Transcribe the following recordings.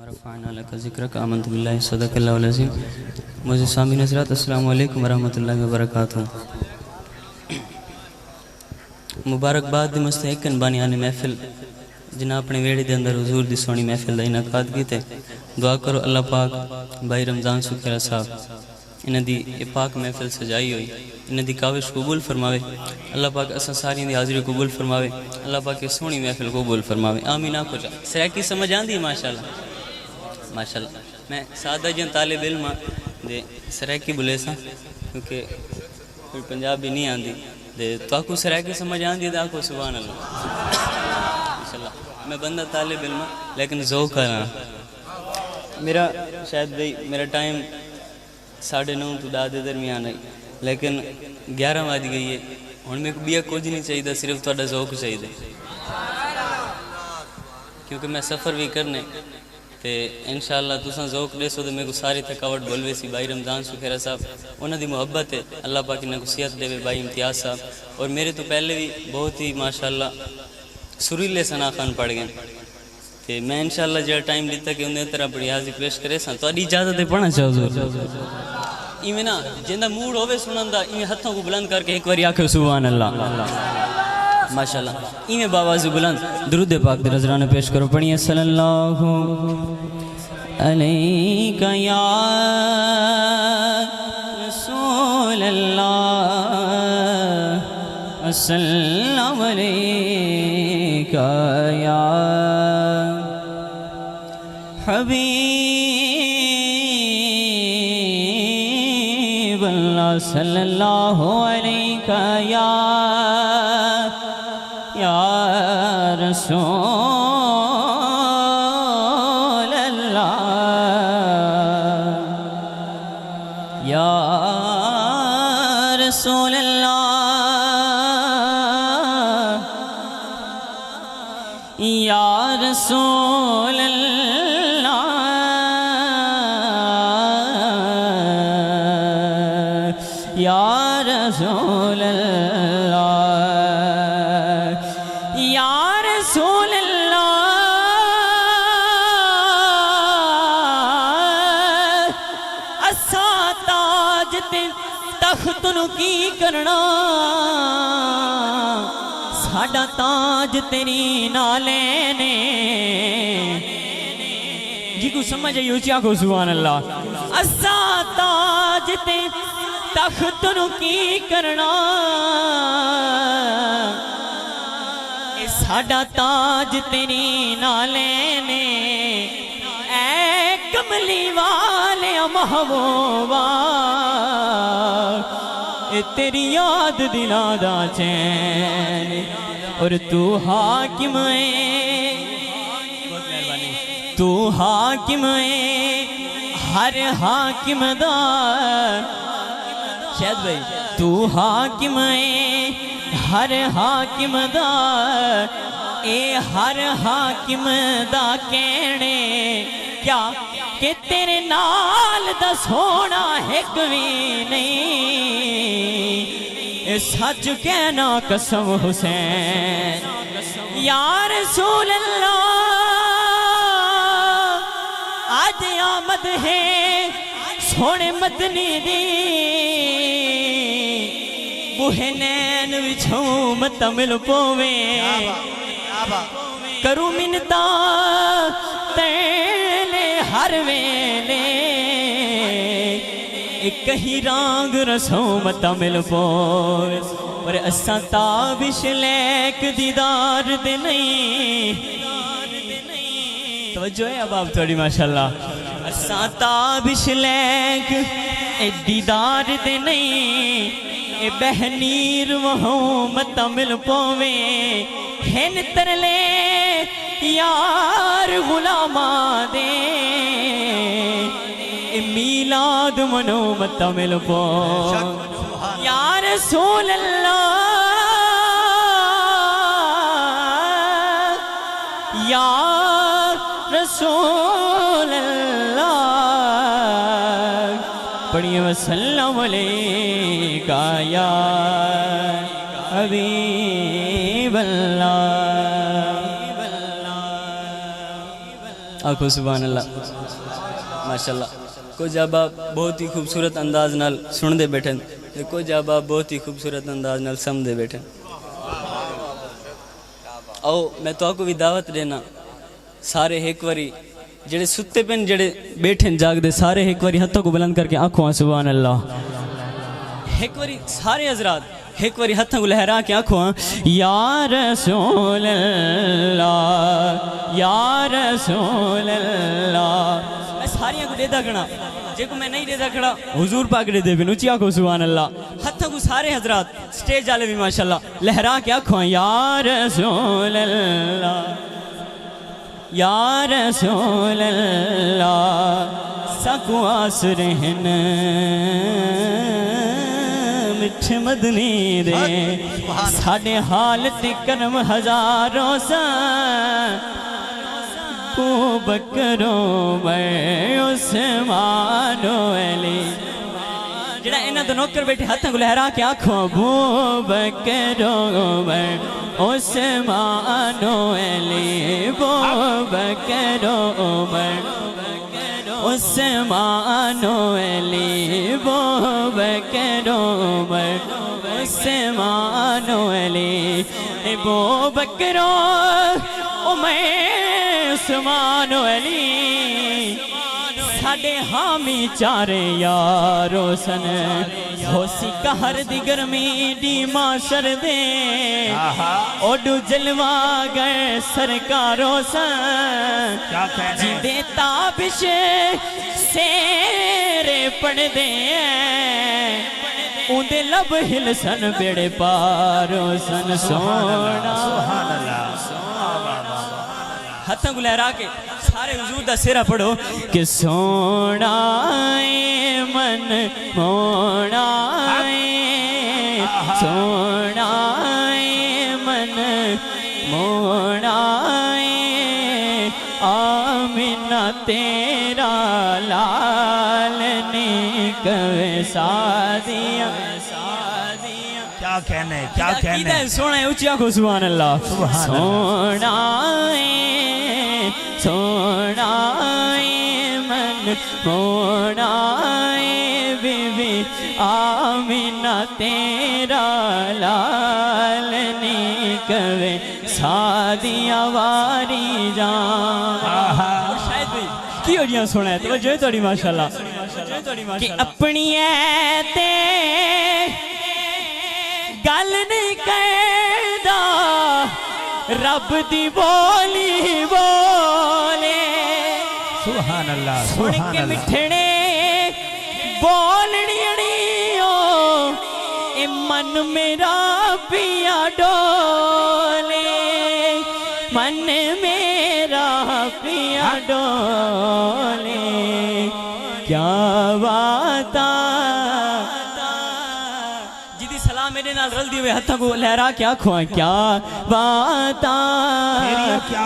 ورفعنا لك ذکرک آمنت باللہ صدق اللہ العظیم. مجھے سامعین حضرات السلام علیکم ورحمۃ اللہ وبرکاتہ. مبارکباد دی مستحقن بانیان محفل جنہاں اپنے ویڑے دے اندر حضور دی سونی محفل دا انعقاد کیتے. دعا کرو اللہ پاک بھائی رمضان سکھیرہ صاحب انہاں دی پاک محفل سجائی ہوئی انہاں دی کاوش قبول فرماوے. اللہ پاک اساں ساری دی حاضری قبول فرماوے. اللہ پاک سونی محفل قبول فرماوے. آمین. آکھو جا سرائکی سمجھ آندی ہے ماشاءاللہ ماشاءاللہ. میں سادہ جن طالب علم دے سرائکی بولے سا کیونکہ کوئی پنجابی نہیں آندی دے تو آکو سرائکی سمجھ آندی دے آکو سبحان اللہ ماشاءاللہ. میں بندہ طالب علم لیکن ذوق کرنا میرا شاید بھئی میرا ٹائم 9:30 تو 10 دے درمیان ہے لیکن 11 بج گئی ہے. ہن میں کو بیا کچھ نہیں چاہیے صرف تہاڈا ذوق چاہیے کیونکہ میں سفر بھی کرنے تے انشاءاللہ تساں ذوق دے سو تے میں کو ساری تھکاوٹ بولوے سی. بھائی رمضان سکھیرہ صاحب انہاں دی محبت ہے. اللہ پاک انہاں کو صحت دے. بھائی امتیاز صاحب اور میرے تو پہلے بھی بہت ہی ماشاءاللہ سریلے ثنا خان پڑھ گئے تے میں انشاءاللہ جڑا ٹائم دیتا کہ انہیں طرح بڑی حاضری پیش کرے سن تو اڈی اجازت ہے پڑھنا چاہو حضور ایویں نا جندہ موڈ ہوے سنن دا ایویں ہتھوں کو بلند کر کے ایک واری آکھو سبحان اللہ ماشاءاللہ. ایویں باواز بلند درود پاک دے نذرانے پیش کرو. پڑھیے صلی اللہ علیکہ یا رسول اللہ السلام علیکہ یا حبیب اللہ صلی اللہ علیہ یا رسول اللہ یا رسول اللہ یا رسول اللہ یا رسول اللہ یا رسول اللہ. اساں تاج تے تخت نو کی کرنا ساڈا تاج تیری نالے نے. جی کو سمجھ آئی اچھا کو سبحان اللہ. اساں تاج تے تخت نو کی کرنا اے ساڈا تاج تیری نالے نے. اے کملی والے محبوبا اے تیری یاد دلاں دا چین اور تو حاکم ہے تو حاکم ہے ہر حاکم دا. شاید بھائی تو حاکم ہے ہر حاکم دا. اے ہر حاکم دا کہنے کیا کہ تیرے نال دا سونا ایک بھی نہیں. اے سچ کہنا قسم حسین یا رسول اللہ. آج آمد ہے سونے مدنی دی بوہے نین وچھوں مت مل پوے کروں منتا تیلے ہر ویلے ایک ہی رانگ رسوں مت مل پوے. اور اساں تابش لیک دیدار دے نہیں. توجہ ہے اب آپ تھوڑی ماشاءاللہ. اساں تابش لیک دیدار دے نہیں اے بہنیر وہوں مت مل پوے. ہن ترلے یار غلاماں دے اے میلاد منو مت مل پوے. یا رسول اللہ یا رسول اللہ. پڑھیے وسلم علیکہ یا حبیب اللہ. آکھو سبحان اللہ ماشاءاللہ کچھ احباب بہت ہی خوبصورت انداز نال سن دے بیٹھن تے کچھ احباب بہت ہی خوبصورت انداز نال سم دے بیٹھن او میں تو کو بھی دعوت دینا سارے ایک واری جڑے ستے پن جڑے بیٹھن جاگ دے سارے ایک واری ہتھوں کو بلند کر کے آنکھوں سبحان اللہ ایک واری سارے حضرات ایک واری ہتھوں کو لہرا کے آنکھوں یا رسول اللہ یا رسول اللہ میں ساریاں کو دے دا کھڑا جے کو میں نہیں دے دا کھڑا حضور پاک دے دے بن اچھی آنکھوں سبحان اللہ ہتھوں کو سارے حضرات سٹیج آلے بھی ماشاءاللہ لہرا کے آنکھوں یا رسول اللہ یا رسول اللہ سکو آس رہن مٹھ مدنی دے ساڑھے حالت کرم ہزاروں سا کو بکروں میں عثمان و علی جڑا انہاں تو نوکر بیٹھے ہاتھاں کو لہرا کے آنکھوں بو بکروں میں عثمان و علی بو بکروں میں عثمان و علی بو بکروں میں عثمان و علی بو بکروں میں عثمان و علی ساڑے حامی چارے یارو سن ہوسی کہر دی گرمی دی معاشر دے اوڈو جلوہ گئے سرکارو سن جیدے تابش سیرے پڑھ دے اوندے لب ہل سن بیڑے پارو سن سونا ہتھاں کو لہرا کے سارے حضور دا سیرہ پڑھو کہ سونا من مونا سونا من مونا آمینہ تیرا لال نکوے سادیاں کیا کہنے کیا کہنے سونا ہے اچھا کو سبحان اللہ سونا سونا من مونا بی بی آمینہ تیرا لال نکوے سادیاں واری جان شاید بھئی کی اوڑیاں سونا ہے توجہ توڑی ماشاءاللہ کہ اپنی ایتے گل نہیں کہدا رب دی بولی بولے سبحان اللہ سن کے مٹھڑے بولنی اڑیو اے من میرا پیا ڈولے من میرا پیا ڈولے کیا باتا میرے نال رل دیوے ہتھاں کو لہرا کے آنکھوں کیا باتاں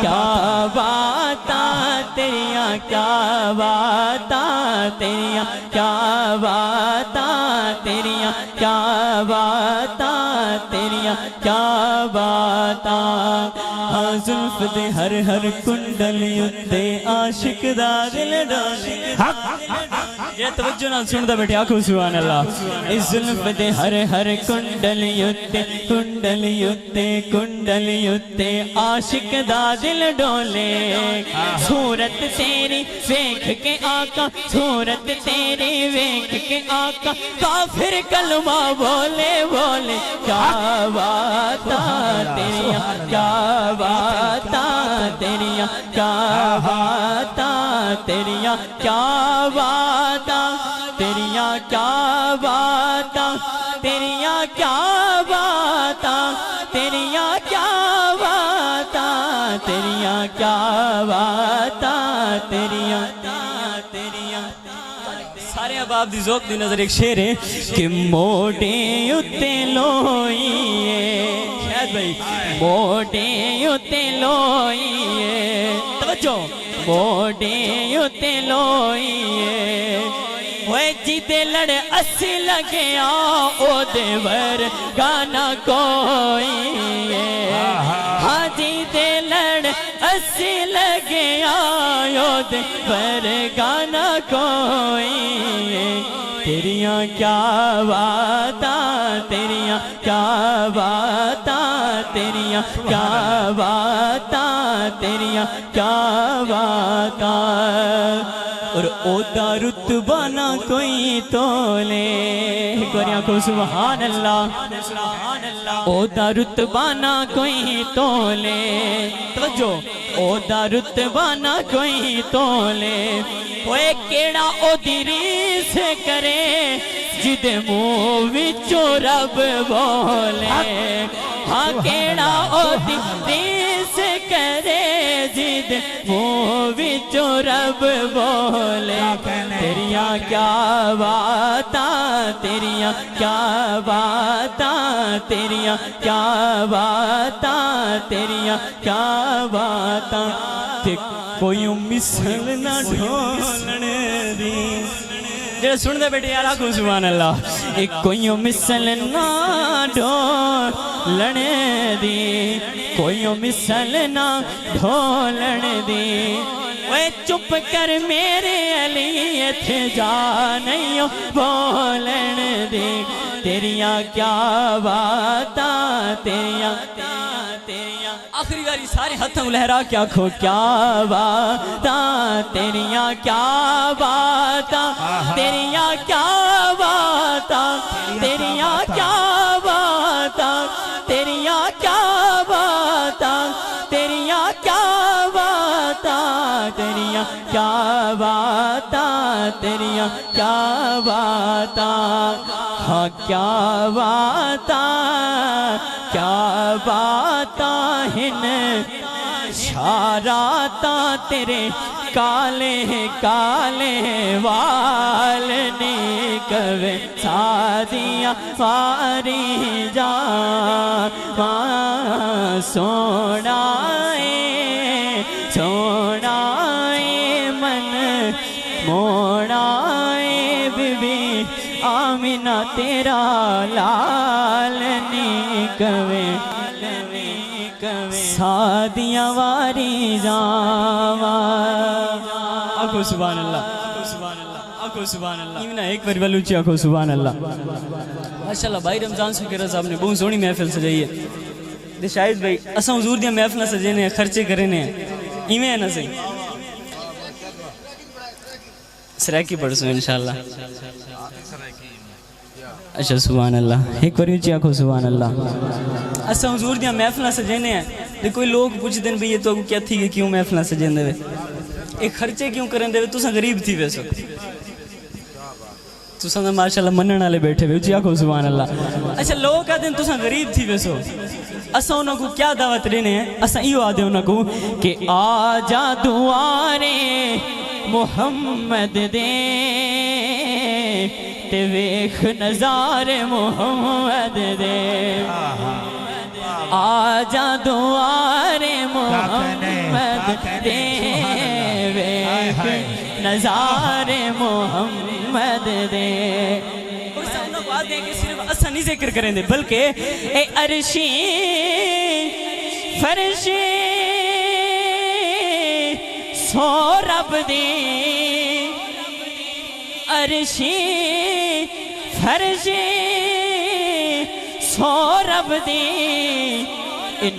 کیا باتاں تیریاں کیا باتاں تیریاں کیا باتاں تیریاں کیا باتاں تیریاں کیا باتاں ہاں زلف دے ہر ہر کنڈل یتے عاشق دا دل ڈولے یہ توجہ نال سندا بیٹھے آنکھوں سبحان اللہ اس زلف دے ہر ہر کنڈل یتے عاشق دا دل ڈولے صورت تیری ویکھ کے آقا صورت تیری ویکھ کے آقا کافر کلمہ بولے بولے کیا باتاں تیریاں کیا باتاں تیریاں کیا باتاں تیریاں کیا باتاں تیریاں کیا باتاں تیریاں کیا باتاں تیریاں کیا باتاں تیریاں کیا باتاں تیریاں سارے احباب دی ذوق دی نظر ایک شعر ہے کہ موڑے اتے لوئیے شاید بھائی موڑے اتے لوئیے توجہ موڑے اتے لوئیے ہوئے جی دے لڑ اسی لگیا او دے ورگا کوئی ہاں جی دے لڑ اسی لگیا او دے ورگا کوئی تیریاں کیا باتاں تیریاں کیا باتاں تیریاں کیا باتاں تیریاں کیا باتاں اور او دا رتبہ نہ کوئی تولے گوریاں کو سبحان اللہ او دا رتبہ نہ کوئی تولے توجہ او دا رتبہ نہ کوئی تولے اوے کیڑا او دی ریس کرے جد منہ وچوں رب بولے ہاں کیڑا او دی ریس کرے جد منہ وچوں رب بولے تیریاں کیا باتاں تیریاں کیا باتاں تیریاں کیا باتاں تیریاں کیا باتاں کوئی مثل نہ ڈھولن دی جڑے سن دے بیٹے یار آکھو سبحان اللہ ایک کوئی مثل نہ ڈھولن دی کوئی مثل نہ ڈھولن دی اوے چپ کر میرے علی ایتھے جا نہیں بولن دی تیریاں کیا باتاں تیریاں آخری باری سارے ہتھوں لہرا کے آکھو کیا باتاں تیریاں کیا باتاں تیریاں کیا باتاں تیریاں کیا باتاں تیریاں کیا باتاں تیریاں کیا باتاں تیریاں کیا باتاں تیریاں کیا باتاں ہاں کیا باتاں کیا باتاں ہن شاراتاں تیرے کالے کالے وال نکوے سادیاں واری جان سونا من موڑا بی بی آمینہ تیرا لال نکوے سادیاں واری جاواں آکھو سبحان اللہ آکھو سبحان اللہ ایمنا ایک بار بلوچی آکھو سبحان اللہ ماشاءاللہ بھائی رمضان سکرہ صاحب نے بہت سونی محفل سجائی ہے دے شاہد بھائی اساں حضور دیاں محفلیں سجینے ہیں خرچے کرنے ہیں ایمیں ہے نا صحیح سریکی پڑھ سو انشاءاللہ اچھا سبحان اللہ ایک بار اونچی آکھو سبحان اللہ اساں حضور دیاں محفلیں سجینے ہیں تے کوئی لوگ پوچھ دیں بھئی یہ تو کیا تھی کہ کیوں محفلیں سجین دے ایک خرچے کیوں کریں دے تو ساں غریب تھی ویسو تو ساں ماشاءاللہ منن والے بیٹھے ہوئے اونچی آکھو سبحان اللہ اچھا لوگ کہتے ہیں تو ساں غریب تھی ویسو اساں انہوں کو کیا دعوت دینے ہیں اساں ایو آدھے انہوں کو کہ آجا دوارے محمد دے تے ویکھ نظار محمد دے آجا دوارے محمد دے ویکھ نظار محمد دے اور سامنے بات ہے کہ صرف اسا نہیں ذکر کریں دے بلکہ اے عرشی فرشی سو رب دی عرشی فرشی سو رب دی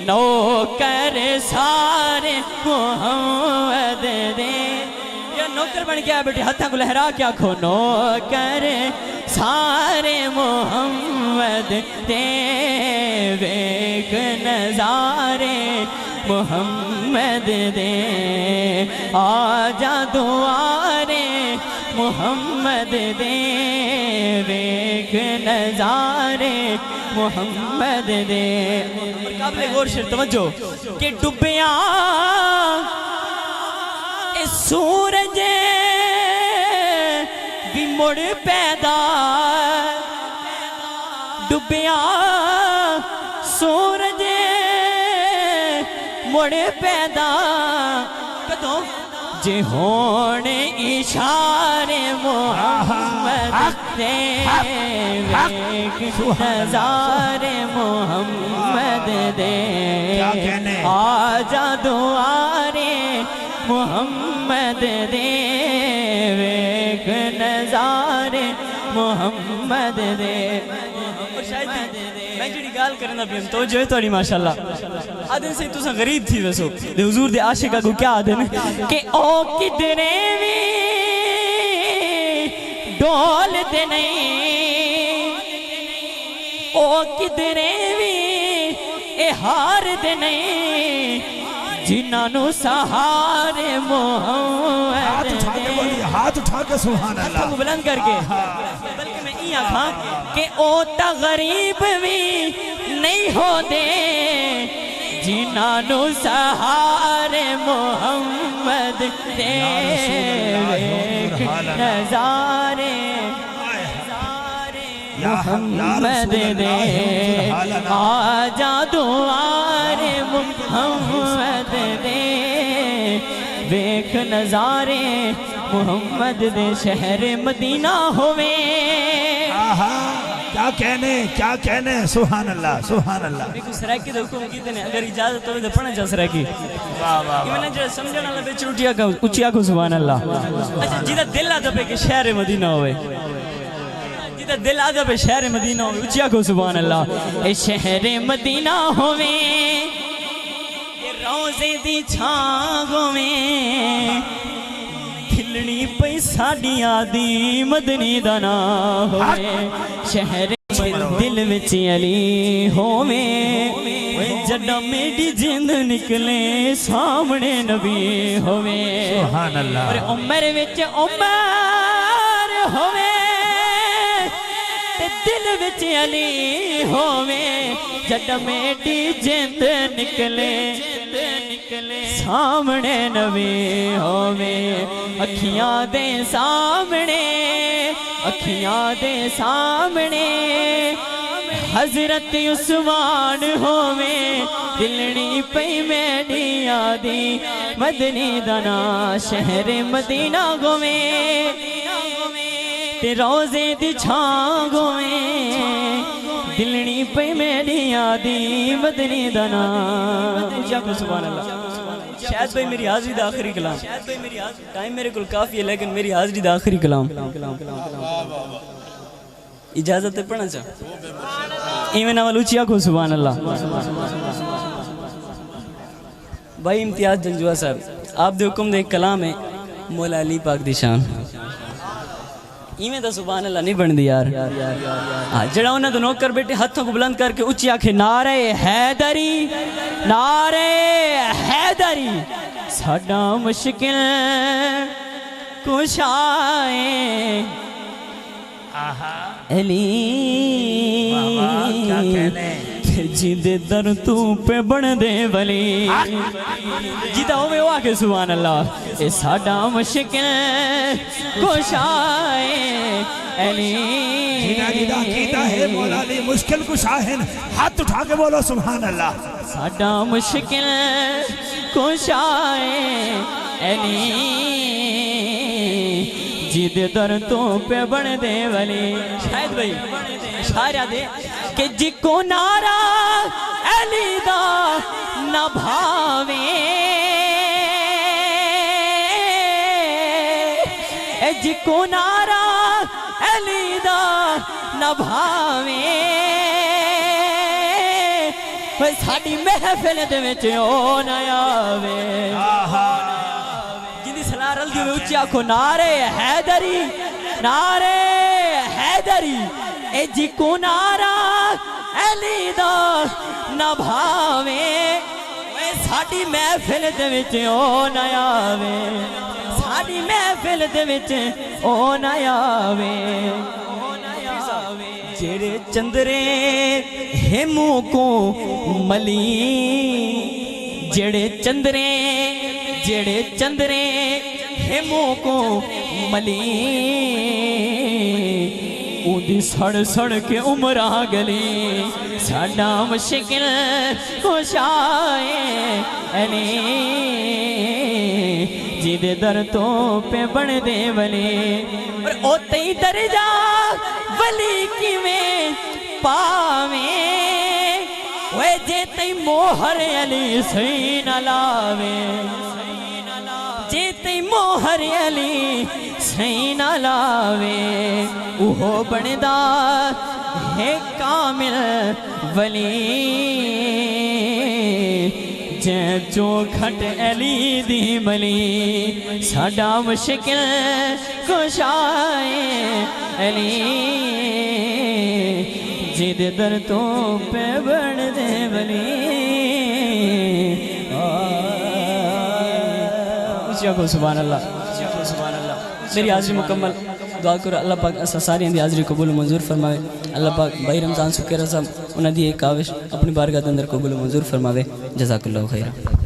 نوکر سارے محمد دے یا نوکر بن گیا بیٹی ہتھاں کو لہرا کے آکھو نوکر سارے محمد دے ویکھ نظارے محمد دے آجا دوارے محمد دے ویکھ نظارے محمد دے اور قابل غور شر توجہ کہ ڈبیاں اس سورج بھی مڑ پیدا ڈبیاں سورج مڑ پیدا کدوں جے ہون اشارے محمد دے ویک نظارے محمد دے آجا دعارے محمد دے ویک نظارے محمد دے میں جڑی گال کرنا بھی ہم توجہ ہے توڑی ماشاءاللہ آدھن سے تو سا غریب تھی ویسو دے حضور دے عاشقہ کو کیا آدھن کہ او کدرے وی ڈول دے نہیں او کدرے وی احار دے نہیں جنانو سہارے محمد دے ہاتھ اٹھا کے سبحان اللہ ہاتھ کو بلند کر کے بلکہ میں یہ آکھاں کہ او تا غریب بھی نہیں ہو دے جنانو سہارے محمد دے ویک نظارے محمد دے آجا دوارے محمد دے ویک نظارے محمد دے شہر مدینہ ہوئے کیا کہنے سبحان اللہ سبحان اللہ دیکھو سرائکی دے حکم کیتے ہیں اگر اجازت ہوئے دے پڑھنا چاہ سرائکی یہ میں نے جو سمجھانا اللہ بیچ اچھیا کو سبحان اللہ اچھا جیدہ دل آدھا پہ کہ شہر مدینہ ہوئے جیدہ دل آدھا پہ شہر مدینہ ہوئے اچھیا کو سبحان اللہ اے شہر مدینہ ہوئے روزے دی چھاگوں میں کھلنی پئی ساڑی آدھی مدنی دانا ہوئے شہر دل وچ علی ہوئے جڑا میری جند نکلے سامنے نبی ہوئے سبحان اللہ اور عمر وچ عمر ہوئے دل وچ علی ہوئے جڑا میری جند نکلے سامنے نبی ہوئے اکھیاں دے سامنے اکھیاں دے سامنے حضرت عثمان ہوئے دلنی پئی میری آدھی مدنی دنا شہر مدینہ گوے تے روزے دی چھاں گوے دلنی پئی میری آدھی مدنی دنا سبحان اللہ شاید بھائی میری حاضری دا آخری کلام ٹائم میرے کل کافی ہے لیکن میری حاضری دا آخری کلام اجازت ہے پڑھنا چاہ ایمین اول اچھیا کو سبحان اللہ بھائی امتیاز جنجوہ صاحب آپ دے حکم دے ایک کلام ہے مولا علی پاک دی شان ایمین دا سبحان اللہ نہیں بن دی یار جڑا انہوں نے نوکر بیٹے ہاتھوں کو بلند کر کے اچھی آنکھیں نعرہ حیدری نعرہ حیدری ساڈا مشکل کشائے علی جیدے در تو پہ بڑھ دے ولی جیدہ ہوئے ہوا کہ سبحان اللہ اے ساڈا مشکل کشائے علی کیتا ہے مولا علی مشکل کشاہن ہاتھ اٹھا کے بولو سبحان اللہ ساڈا مشکل کشائے علی جید در تو پہ بڑھ دے ولی شاید بھائی اشارہ دے کہ جکو نارا علی دا نہ بھاوے جکو نارا علی دا نہ بھاوے ساڑی محفل دے وچ او نہ آوے جندی سلار رل دیوے اچھی آنکھو نعرے حیدری نعرے حیدری اے جی کو نعرہ علی دا نہ بھاوے ساڑی محفل دے وچ او نہ آوے ساڑی محفل دے وچ او نہ آوے جڑے چندرے ہموں کو ملی جڑے چندرے ہموں کو ملی اودی سڑ سڑ کے عمرہ گلی ساڈا مشکل کشائے علی جدے در تو پہ بن دے ولی اور او تی درجہ ولی کی میں پاویں وے جے تی موہر علی سین لاوے جے تی موہر علی سین لاوے اوہو بندہ ہے کامل ولی جے جو کھٹ علی دی ملی ساڈا مشکل کشائے علی جد در تو پہ بڑھ دے ولی اچھا کو سبحان اللہ میری حاضری مکمل دعا کرو اللہ پاک اسا ساری اندی حاضری قبول و منظور فرماوے اللہ پاک بھائی رمضان سکر رضا انہاں دی ایک کاوش اپنی بارگاہ دے اندر قبول و منظور فرماوے جزاک اللہ خیرہ